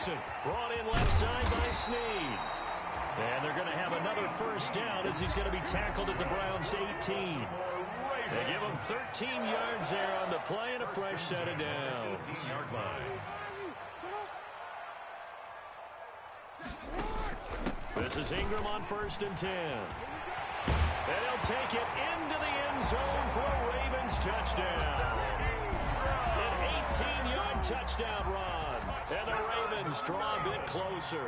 Wilson. Brought in left side by Snead. And they're going to have another first down as he's going to be tackled at the Browns' 18. They give him 13 yards there on the play and a fresh set of downs. This is Ingram on 1st and 10. And he'll take it into the end zone for a Ravens touchdown. An 18-yard touchdown run. And the Ravens draw a bit closer.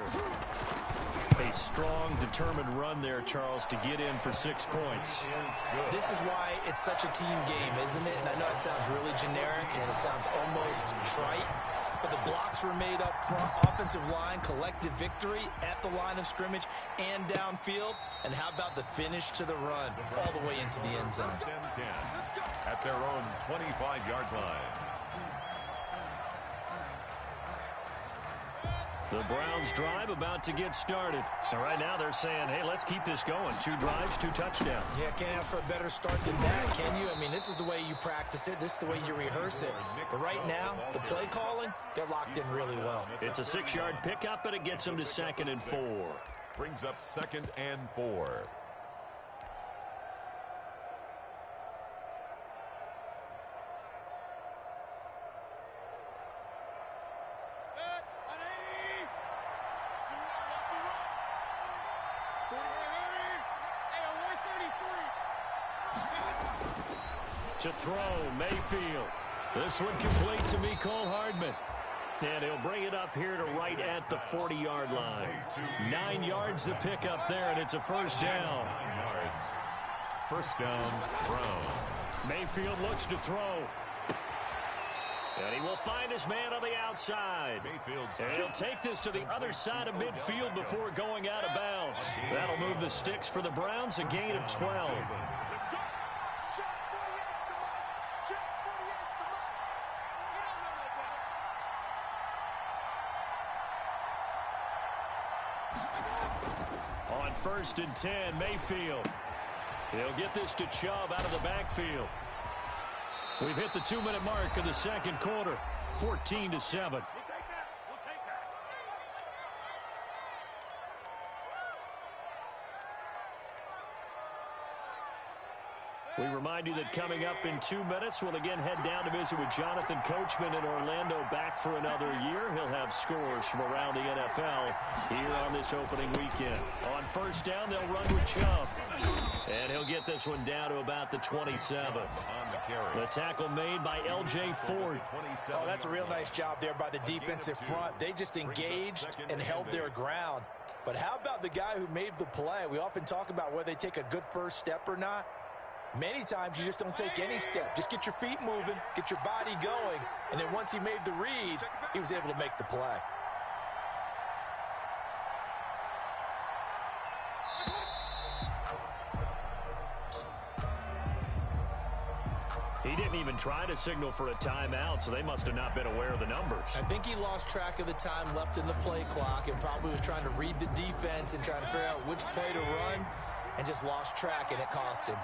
A strong, determined run there, Charles, to get in for 6 points. This is why it's such a team game, isn't it? And I know it sounds really generic and it sounds almost trite, but the blocks were made up front. Offensive line, collective victory at the line of scrimmage and downfield. And how about the finish to the run all the way into the end zone? At their own 25-yard line. The Browns drive about to get started. And right now they're saying, hey, let's keep this going. 2 drives, 2 touchdowns. Yeah, can't ask for a better start than that, can you? I mean, this is the way you practice it. This is the way you rehearse it. But right now, the play calling, they're locked in really well. It's a 6-yard pickup, but it gets them to 2nd and 4. Brings up 2nd and 4. To throw, Mayfield. This one complete to Mecole Hardman. And he'll bring it up here to right at the 40-yard line. 9 yards to pick up there, and it's a first down. 9 yards. First down, Browns. Mayfield looks to throw. And he will find his man on the outside. And he'll take this to the other side of midfield before going out of bounds. That'll move the sticks for the Browns, a gain of 12. On 1st and 10, Mayfield. He'll get this to Chubb out of the backfield. We've hit the 2-minute mark of the 2nd quarter, 14-7. We remind you that coming up in 2 minutes, we'll again head down to visit with Jonathan Coachman in Orlando, back for another year. He'll have scores from around the NFL here on this opening weekend. On 1st down, they'll run with Chubb. And he'll get this one down to about the 27. The tackle made by L.J. Ford. Oh, that's a real nice job there by the defensive front. They just engaged and held their ground. But how about the guy who made the play? We often talk about whether they take a good first step or not. Many times you just don't take any step. Just get your feet moving, get your body going, and then once he made the read, he was able to make the play. He didn't even try to signal for a timeout, so they must have not been aware of the numbers. I think he lost track of the time left in the play clock and probably was trying to read the defense and trying to figure out which play to run and just lost track, and it cost him.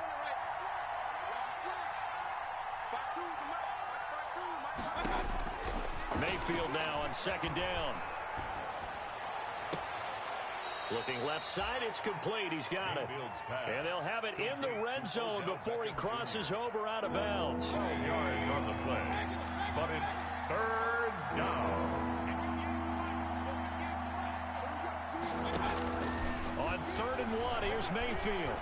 Mayfield now on 2nd down. Looking left side, it's complete. He's got it. And they'll have it in the red zone before he crosses over out of bounds. 12 yards on the play, but it's 3rd down. On 3rd and 1, here's Mayfield.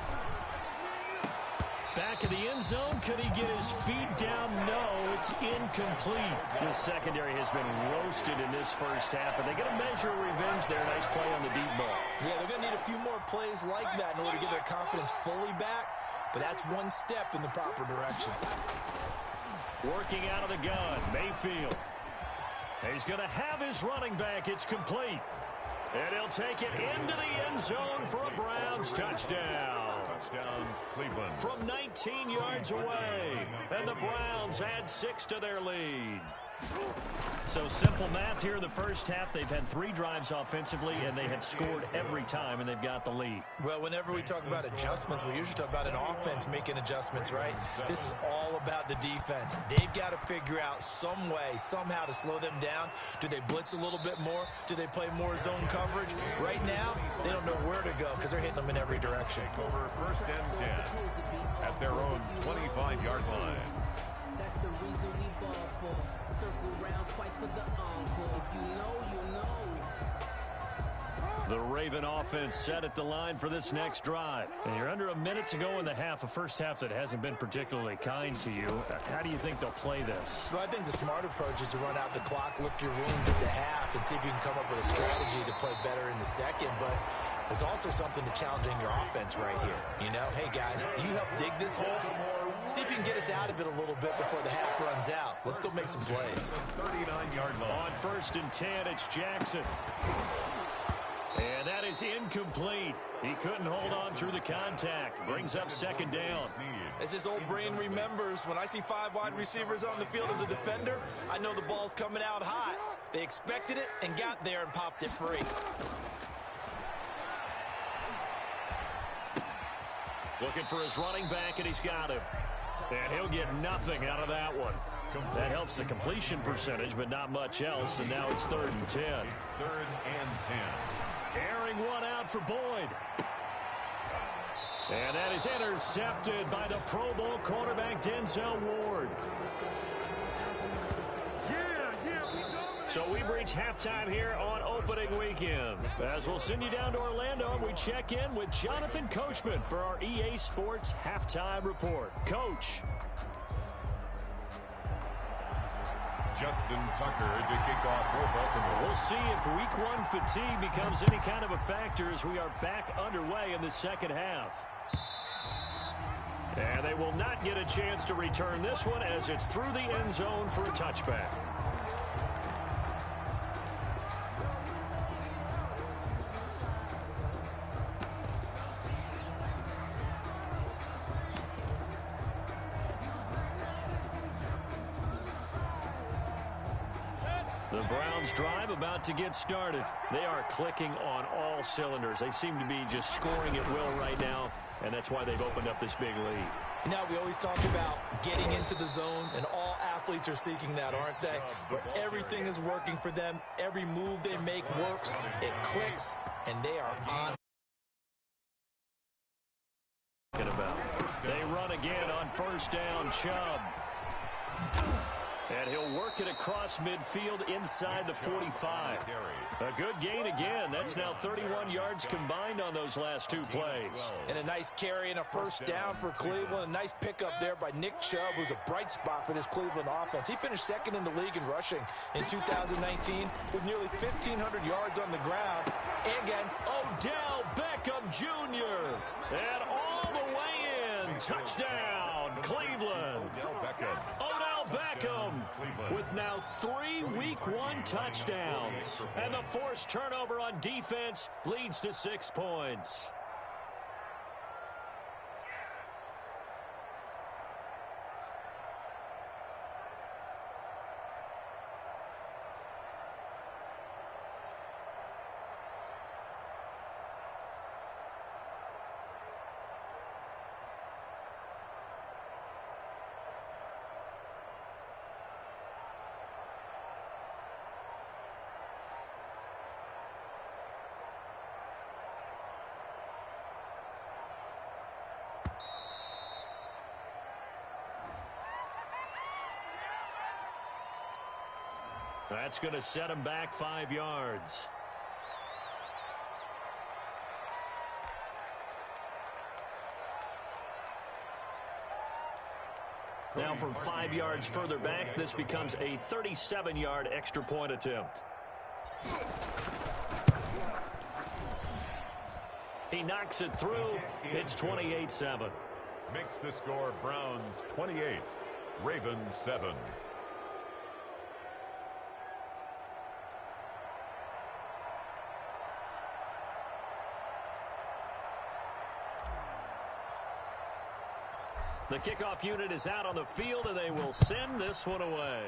Back in the end zone, could he get his feet down? No, it's incomplete. The secondary has been roasted in this first half, and they're going to measure revenge there. Nice play on the deep ball. Yeah, they're going to need a few more plays like that in order to get their confidence fully back, but that's one step in the proper direction. Working out of the gun, Mayfield. He's going to have his running back. It's complete. And he'll take it into the end zone for a Browns touchdown. Touchdown, Cleveland. From 19 yards away. And the Browns add 6 to their lead. So simple math here in the first half. They've had 3 drives offensively, and they have scored every time, and they've got the lead. Well, whenever we talk about adjustments, we usually talk about an offense making adjustments, right? This is all about the defense. They've got to figure out some way, somehow to slow them down. Do they blitz a little bit more? Do they play more zone coverage? Right now, they don't know where to go because they're hitting them in every direction. Over 1st and 10 at their own 25-yard line. That's the reason we ball for. Circle round twice for the encore. If you know, you know. The Raven offense set at the line for this next drive. And you're under a minute to go in the half, a first half that hasn't been particularly kind to you. How do you think they'll play this? Well, I think the smart approach is to run out the clock, lick your wounds at the half, and see if you can come up with a strategy to play better in the second. But there's also something to challenging your offense right here. You know, hey, guys, you help dig this hole. See if you can get us out of it a little bit before the half runs out. Let's go make some plays. 39-yard line. On 1st and 10, it's Jackson. And that is incomplete. He couldn't hold on through the contact. Brings up 2nd down. As his old brain remembers, when I see 5 wide receivers on the field as a defender, I know the ball's coming out hot. They expected it and got there and popped it free. Looking for his running back, and he's got him. And he'll get nothing out of that one. That helps the completion percentage, but not much else. And now it's 3rd and 10. It's 3rd and 10. Airing one out for Boyd. And that is intercepted by the Pro Bowl quarterback, Denzel Ward. So we've reached halftime here on opening weekend. As we'll send you down to Orlando, and we check in with Jonathan Coachman for our EA Sports Halftime Report. Coach. Justin Tucker to kick off for Baltimore. We'll see if week 1 fatigue becomes any kind of a factor as we are back underway in the second half. And they will not get a chance to return this one as it's through the end zone for a touchback. The Browns drive about to get started. They are clicking on all cylinders. They seem to be just scoring at will right now, and that's why they've opened up this big lead. You know, we always talk about getting into the zone, and all athletes are seeking that, aren't they? Where everything is working for them. Every move they make works. It clicks, and they are on. They run again on 1st down, Chubb. And he'll work it across midfield inside the 45. A good gain again. That's now 31 yards combined on those last 2 plays. And a nice carry and a 1st down for Cleveland. A nice pickup there by Nick Chubb, who's a bright spot for this Cleveland offense. He finished 2nd in the league in rushing in 2019 with nearly 1,500 yards on the ground. And again, Odell Beckham Jr. And all the way in. Touchdown, Cleveland. Odell Beckham with now 3 week 1 touchdowns. And the forced turnover on defense leads to 6 points. That's going to set him back 5 yards. Now from 5 yards further back, this becomes a 37-yard extra point attempt. He knocks it through. It's 28-7. Makes the score Browns 28, Ravens 7. The kickoff unit is out on the field, and they will send this one away.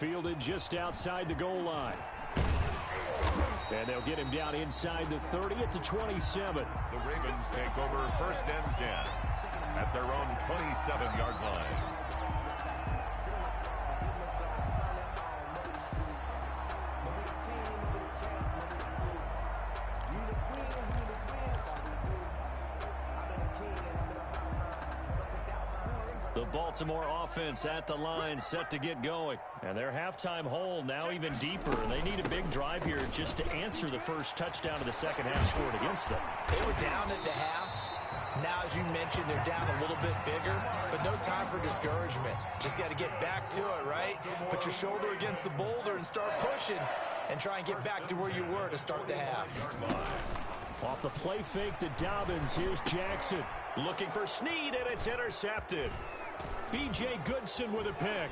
fielded just outside the goal line. And they'll get him down inside the 30 at the 27. The Ravens take over 1st and 10 at their own 27-yard line. The Baltimore offense at the line, set to get going. And their halftime hole now even deeper. They need a big drive here just to answer the first touchdown of the second half scored against them. They were down at the half. Now, as you mentioned, they're down a little bit bigger, but no time for discouragement. Just got to get back to it, right? Put your shoulder against the boulder and start pushing and try and get back to where you were to start the half. Off the play fake to Dobbins, here's Jackson. Looking for Snead, and it's intercepted. B.J. Goodson with a pick.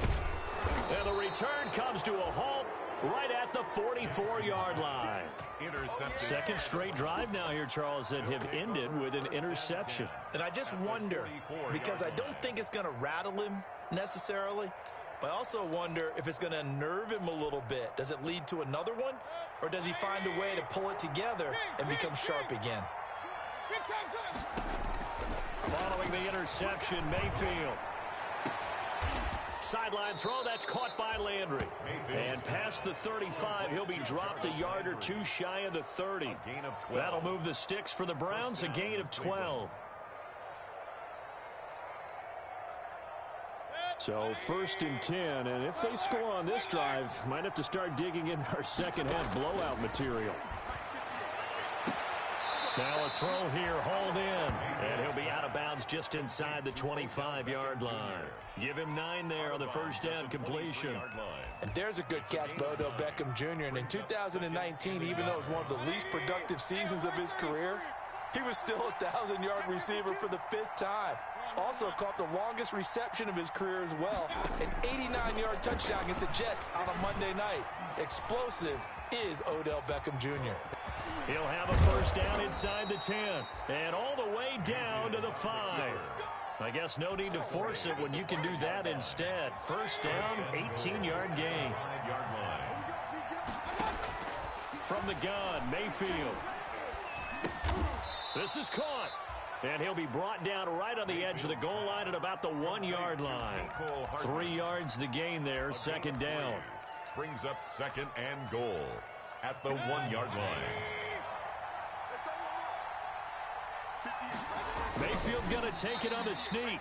And the return comes to a halt right at the 44-yard line. Intercepted. Second straight drive now here, Charles, that have ended with an interception. And I just wonder, because I don't think it's going to rattle him necessarily, but I also wonder if it's going to unnerve him a little bit. Does it lead to another one, or does he find a way to pull it together and become sharp again? Following the interception, Mayfield. Sideline throw, that's caught by Landry. And past the 35, he'll be dropped a yard or two shy of the 30. That'll move the sticks for the Browns, a gain of 12. So 1st and 10, and if they score on this drive, might have to start digging in our second half blowout material. Now a throw here, hauled in, and he'll be out of bounds just inside the 25-yard line. Give him 9 there on the first down completion. And there's a good catch by Odell Beckham Jr. And in 2019, even though it was one of the least productive seasons of his career, he was still a 1,000-yard receiver for the 5th time. Also caught the longest reception of his career as well. An 89-yard touchdown against the Jets on a Monday night. Explosive is Odell Beckham Jr. He'll have a first down inside the 10 and all the way down to the 5. I guess no need to force it when you can do that instead. First down, 18-yard gain. From the gun, Mayfield. This is caught. And he'll be brought down right on the edge of the goal line at about the 1-yard line. 3 yards the gain there, second down. Brings up 2nd and goal at the 1-yard line. Mayfield going to take it on the sneak.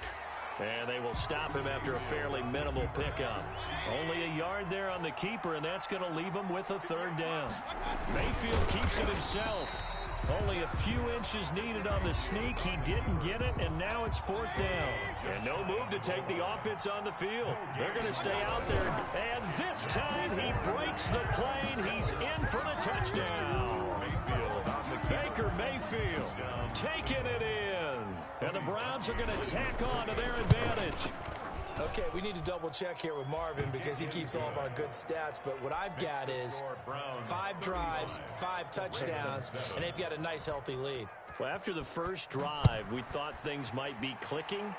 And they will stop him after a fairly minimal pickup. Only a yard there on the keeper, and that's going to leave him with a 3rd down. Mayfield keeps it himself. Only a few inches needed on the sneak. He didn't get it, and now it's 4th down. And no move to take the offense on the field. They're going to stay out there. And this time he breaks the plane. He's in for the touchdown. Baker Mayfield taking it in. And the Browns are going to tack on to their advantage. Okay, we need to double check here with Marvin because he keeps all of our good stats. But what I've got is 5 drives, 5 touchdowns, and they've got a nice, healthy lead. Well, after the first drive, we thought things might be clicking.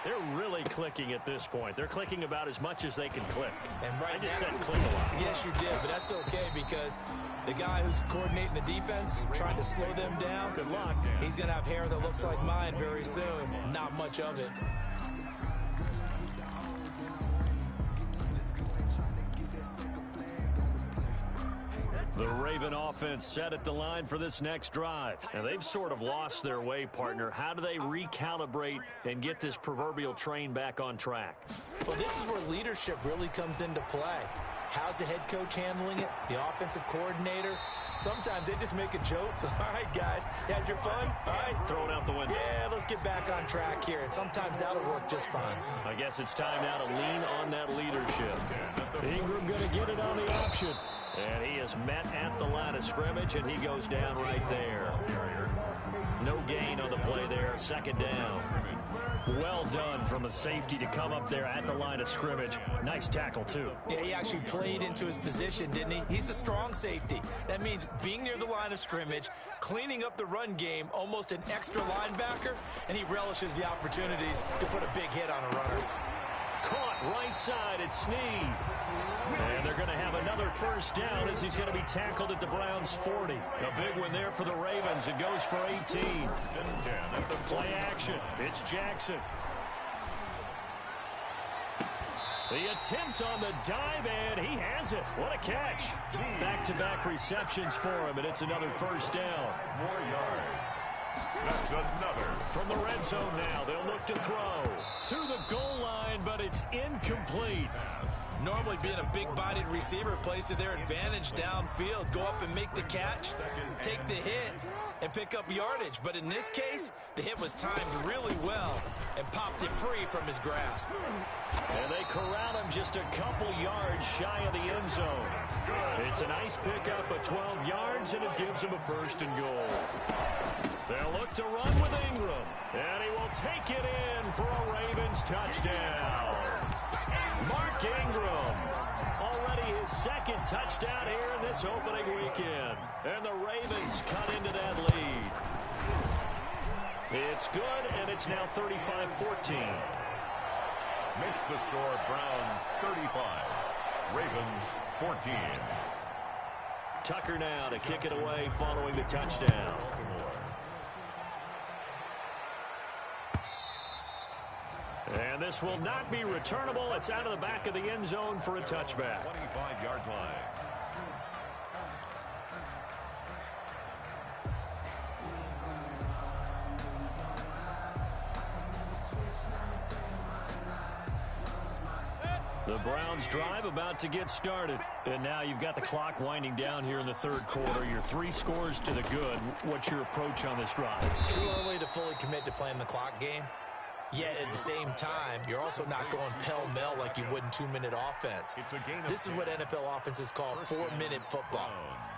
They're really clicking at this point. They're clicking about as much as they can click. And right I just now, said click a lot. Yes, you did, but that's okay because the guy who's coordinating the defense, trying to slow them down, Good luck. he's going to have hair that looks like mine very soon. Not much of it. The Raven offense set at the line for this next drive. And they've sort of lost their way, partner. How do they recalibrate and get this proverbial train back on track? Well, this is where leadership really comes into play. How's the head coach handling it? The offensive coordinator? Sometimes they just make a joke. All right, guys, you had your fun? All right. Throw it out the window. Yeah, let's get back on track here. And sometimes that'll work just fine. I guess it's time now to lean on that leadership. Ingram going to get it on the option. And he is met at the line of scrimmage, and he goes down right there. No gain on the play there, second down. Well done from a safety to come up there at the line of scrimmage. Nice tackle, too. Yeah, he actually played into his position, didn't he? He's the strong safety. That means being near the line of scrimmage, cleaning up the run game, almost an extra linebacker, and he relishes the opportunities to put a big hit on a runner. caught right side at Snead. And they're going to have another first down as he's going to be tackled at the Browns' 40. A big one there for the Ravens. It goes for 18. Play action. It's Jackson. The attempt on the dive, and he has it. What a catch. Back-to-back receptions for him, and it's another first down. More yards. That's another. From the red zone now, they'll look to throw. To the goal line, but it's incomplete. Normally being a big-bodied receiver plays to their advantage downfield. Go up and make the catch, take the hit, and pick up yardage. But in this case, the hit was timed really well and popped it free from his grasp. And they corral him just a couple yards shy of the end zone. It's a nice pickup of 12 yards, and it gives him a first and goal. They'll look to run with Ingram, and he will take it in for a Ravens touchdown. Mark Ingram, already his second touchdown here in this opening weekend. And the Ravens cut into that lead. It's good, and it's now 35-14. Makes the score Browns 35, Ravens 14. Tucker now to kick it away following the touchdown. And this will not be returnable. It's out of the back of the end zone for a touchback. 25-yard line. The Browns drive about to get started. And now you've got the clock winding down here in the third quarter. Your 3 scores to the good. What's your approach on this drive? Too early to fully commit to playing the clock game. Yet at the same time, you're also not going pell-mell like you would in 2-minute offense. This is what NFL offenses call 4-minute football.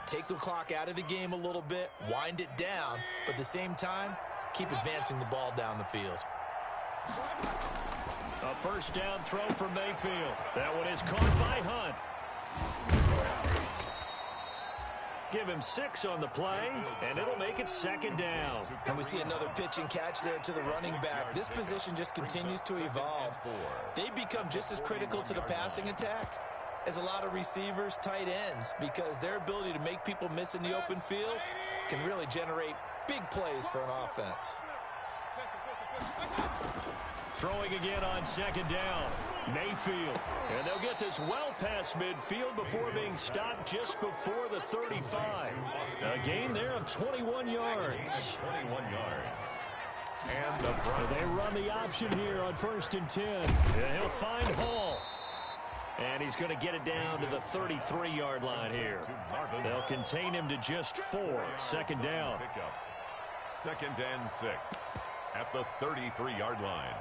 Take the clock out of the game a little bit, wind it down, but at the same time, keep advancing the ball down the field. A first down throw for Mayfield. That one is caught by Hunt. Give him 6 on the play, and it'll make it second down. And we see another pitch and catch there to the running back. This position just continues to evolve. They become just as critical to the passing attack as a lot of receivers, tight ends, because their ability to make people miss in the open field can really generate big plays for an offense. Throwing again on second down. Mayfield. And they'll get this well past midfield before being stopped just before the 35. A gain there of 21 yards. 21 yards. And they run the option here on 1st and 10. And he'll find Hall. And he's going to get it down to the 33-yard line here. They'll contain him to just 4. Second down. 2nd and 6 at the 33-yard line.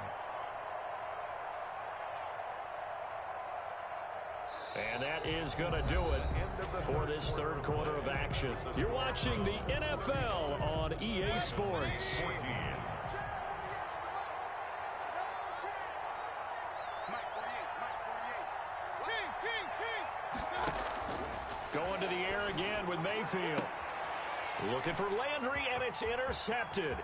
And that is going to do it for this third quarter of action. You're watching the NFL on EA Sports. Going to the air again with Mayfield. Looking for Landry, and it's intercepted.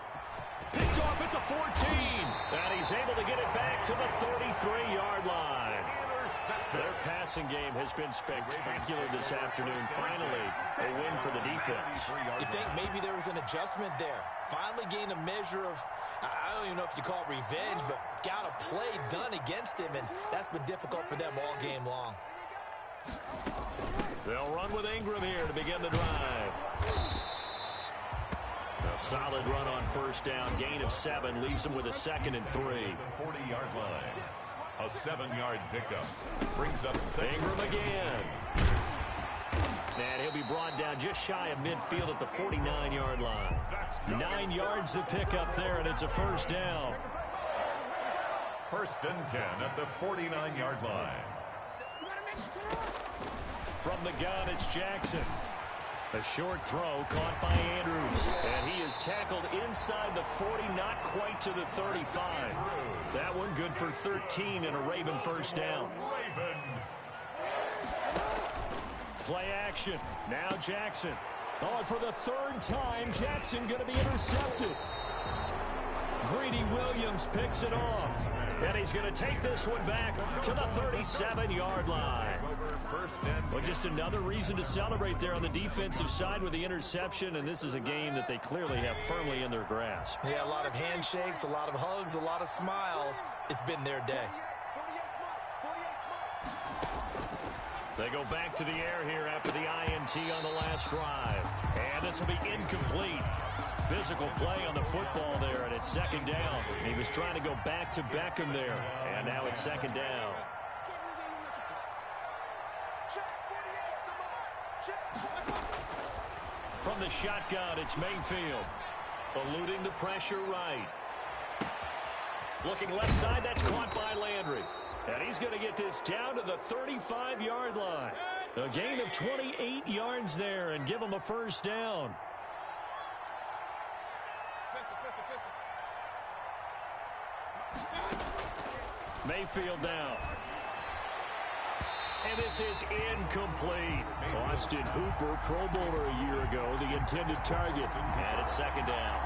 Picked off at the 14. And he's able to get it back to the 33-yard line. Their passing game has been spectacular this afternoon. Finally, a win for the defense. You think maybe there was an adjustment there. Finally gained a measure of, I don't even know if you call it revenge, but got a play done against him, and that's been difficult for them all game long. They'll run with Ingram here to begin the drive. A solid run on first down. Gain of 7 leaves them with a 2nd and 3. 40-yard line. A 7-yard pickup. Brings up Ingram again. And he'll be brought down just shy of midfield at the 49-yard line. 9 yards to pick up there, and it's a first down. 1st and 10 at the 49-yard line. From the gun, it's Jackson. A short throw caught by Andrews. And he is tackled inside the 40, not quite to the 35. That one good for 13 and a Raven first down. Play action. Now Jackson. Oh, for the 3rd time, Jackson going to be intercepted. Greedy Williams picks it off. And he's going to take this one back to the 37-yard line. Well, just another reason to celebrate there on the defensive side with the interception, and this is a game that they clearly have firmly in their grasp. Yeah, a lot of handshakes, a lot of hugs, a lot of smiles. It's been their day. They go back to the air here after the INT on the last drive. And this will be incomplete. Physical play on the football there, and it's second down. He was trying to go back to Beckham there, and now it's second down. From the shotgun, it's Mayfield. Eluding the pressure right. Looking left side, that's caught by Landry. And he's going to get this down to the 35-yard line. A gain of 28 yards there and give him a first down. Mayfield down. And this is incomplete. Austin Hooper, Pro Bowler a year ago, the intended target. And it's second down.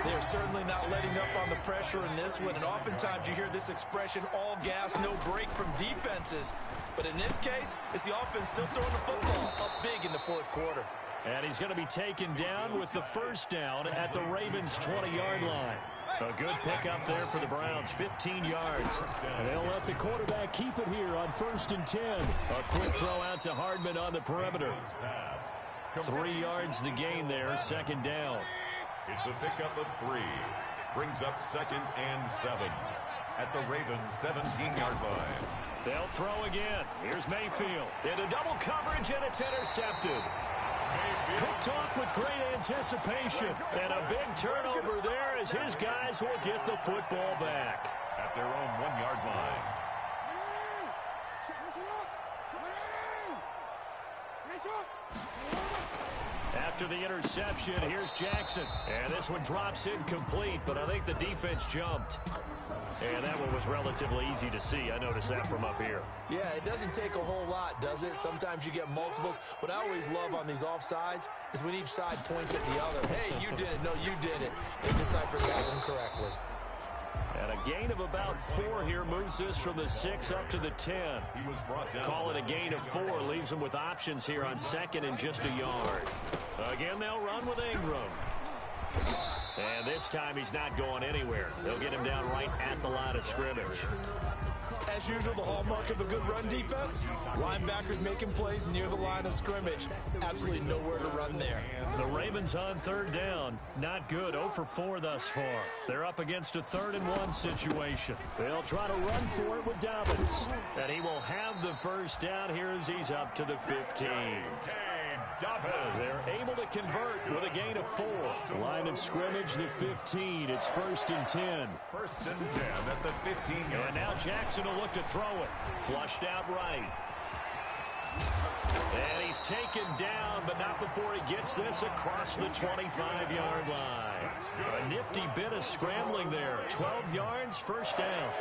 They're certainly not letting up on the pressure in this one, and oftentimes you hear this expression, all gas, no break from defenses. But in this case, it's the offense still throwing the football up big in the fourth quarter. And he's going to be taken down with the first down at the Ravens' 20-yard line. A good pickup there for the Browns, 15 yards. And they'll let the quarterback keep it here on 1st and 10. A quick throw out to Hardman on the perimeter. 3 yards the gain there, second down. It's a pickup of 3. Brings up 2nd and 7 at the Ravens' 17-yard line. They'll throw again. Here's Mayfield. Into double coverage, and it's intercepted. Picked off with great anticipation. And a big turnover there as his guys will get the football back. At their own 1-yard line. After the interception, here's Jackson. And this one drops incomplete, but I think the defense jumped. And that one was relatively easy to see. I noticed that from up here. Yeah, it doesn't take a whole lot, does it? Sometimes you get multiples. What I always love on these offsides is when each side points at the other. Hey, you did it. No, you did it. They deciphered that one correctly. And a gain of about 4 here moves this from the 6 up to the 10. He was brought down. Call it a gain of 4. Leaves them with options here on 2nd and just a yard. Again, they'll run with Ingram. And this time he's not going anywhere. They'll get him down right at the line of scrimmage. As usual, the hallmark of a good run defense, linebackers making plays near the line of scrimmage. Absolutely nowhere to run there. The Ravens on 3rd down. Not good. 0 for 4 thus far. They're up against a 3rd and 1 situation. They'll try to run for it with Dobbins. And he will have the first down here as he's up to the 15. They're able to convert with a gain of 4. Line of scrimmage, the 15. It's 1st and 10. 1st and 10 at the 15-yard. And now Jackson will look to throw it. Flushed out right. And he's taken down, but not before he gets this across the 25-yard line. A nifty bit of scrambling there. 12 yards, first down.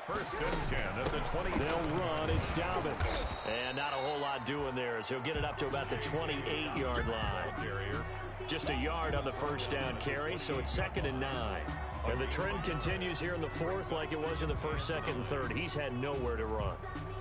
1st and 10 at the 20. They'll run. It's Dobbins. And not a whole lot doing there as he'll get it up to about the 28-yard line. Just a yard on the first down carry, so it's 2nd and 9. And the trend continues here in the 4th like it was in the 1st, 2nd, and 3rd. He's had nowhere to run.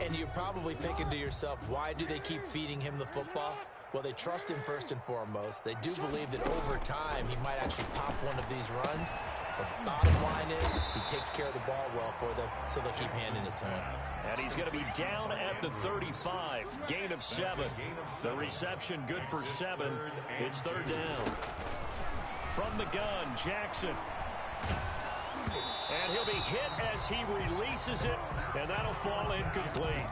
And you're probably thinking to yourself, why do they keep feeding him the football? Well, they trust him first and foremost. They do believe that over time he might actually pop one of these runs. But the bottom line is he takes care of the ball well for them, so they'll keep handing it to him. And he's going to be down at the 35. Gain of 7. The reception good for 7. It's 3rd down. From the gun, Jackson. And he'll be hit as he releases it, and that'll fall incomplete.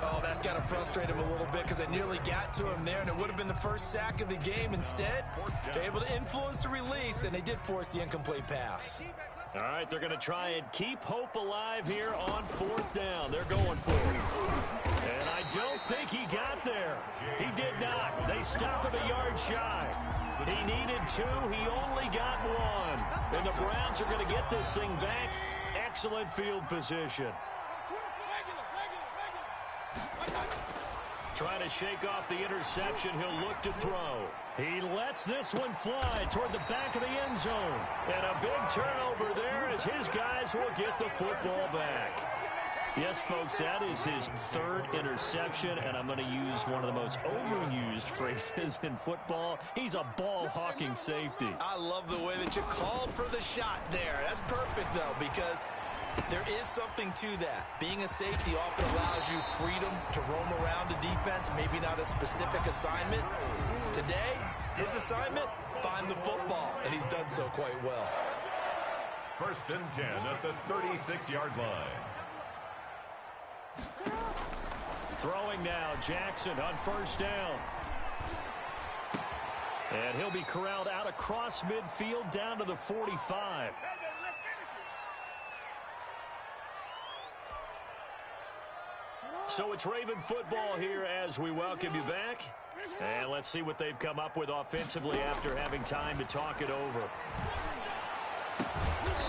Oh, that's got to frustrate him a little bit because they nearly got to him there, and it would have been the first sack of the game. Instead, they're able to influence the release, and they did force the incomplete pass. All right, they're going to try and keep hope alive here on 4th down. They're going for it. And I don't think he got there. He did not. They stopped him a yard shy. He needed 2. He only got 1. And the Browns are going to get this thing back. Excellent field position. trying to shake off the interception. He'll look to throw. He lets this one fly toward the back of the end zone. And a big turnover there as his guys will get the football back. Yes, folks, that is his third interception, and I'm going to use one of the most overused phrases in football. He's a ball-hawking safety. I love the way that you called for the shot there. That's perfect, though, because there is something to that. Being a safety often allows you freedom to roam around the defense, maybe not a specific assignment. Today, his assignment, find the football, and he's done so quite well. 1st and 10 at the 36-yard line. Throwing now, Jackson on 1st down. And he'll be corralled out across midfield down to the 45. So it's Raven football here as we welcome you back. And let's see what they've come up with offensively after having time to talk it over.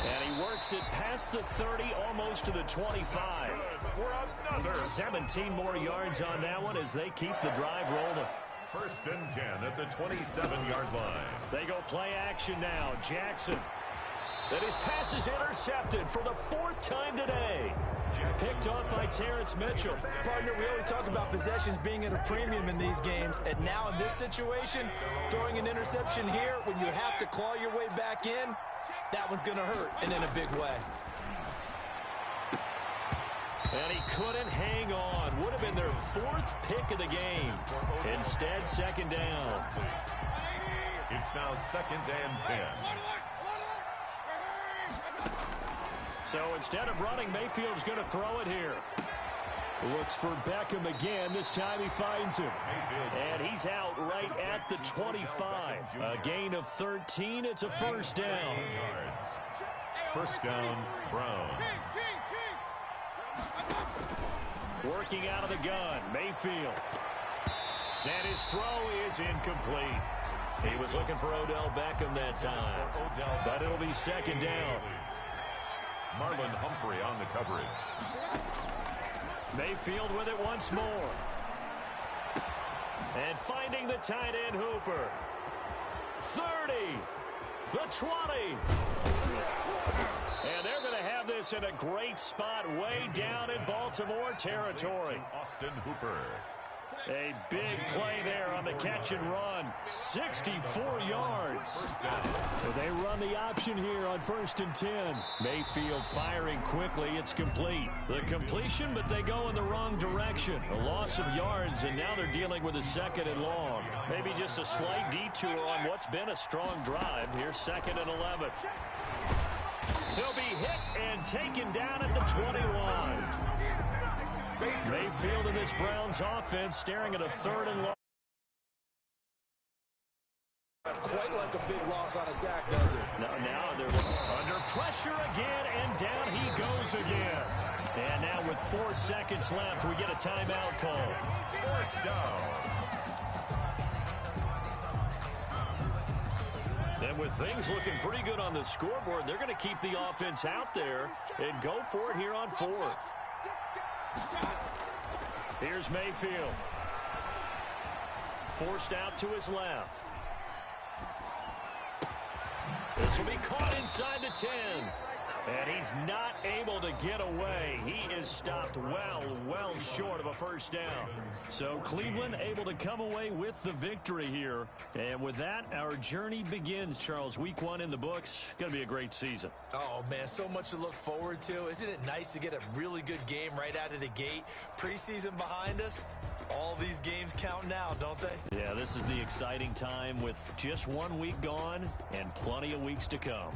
And he works it past the 30, almost to the 25. 17 more yards on that one as they keep the drive rolling. 1st and 10 at the 27-yard line. They go play action now. Jackson. And his pass is intercepted for the 4th time today. Picked off by Terrence Mitchell. Partner, we always talk about possessions being at a premium in these games, and now in this situation, throwing an interception here when you have to claw your way back in, that one's going to hurt, and in a big way. And he couldn't hang on. Would have been their 4th pick of the game. Instead, 2nd down. It's now 2nd and 10. So instead of running, Mayfield's going to throw it here. Looks for Beckham again. This time he finds him. And he's out right at the 25. A gain of 13. It's a 1st down. 1st down, Brown. Working out of the gun, Mayfield. And his throw is incomplete. He was looking for Odell Beckham that time. But it'll be 2nd down. Marlon Humphrey on the coverage. Mayfield with it once more. And finding the tight end Hooper. 30. The 20. And they're going to have this in a great spot way down in Baltimore territory. Austin Hooper. A big play there on the catch and run. 64 yards. They run the option here on 1st and 10. Mayfield firing quickly. It's complete. The completion, but they go in the wrong direction. A loss of yards, and now they're dealing with a 2nd and long. Maybe just a slight detour on what's been a strong drive. Here's 2nd and 11. He'll be hit and taken down at the 21. Mayfield in this Browns offense staring at a 3rd and long. Quite like a big loss on a sack, does it? Now they're under pressure again, and down he goes again. And now with 4 seconds left, we get a timeout call. 4th down. And with things looking pretty good on the scoreboard, they're going to keep the offense out there and go for it here on 4th. Here's Mayfield. Forced out to his left. This will be caught inside the 10. And he's not able to get away. He is stopped well short of a 1st down. So Cleveland able to come away with the victory here. And with that, our journey begins, Charles. Week 1 in the books. Going to be a great season. Oh, man, so much to look forward to. Isn't it nice to get a really good game right out of the gate? Preseason behind us. All these games count now, don't they? Yeah, this is the exciting time with just 1 week gone and plenty of weeks to come.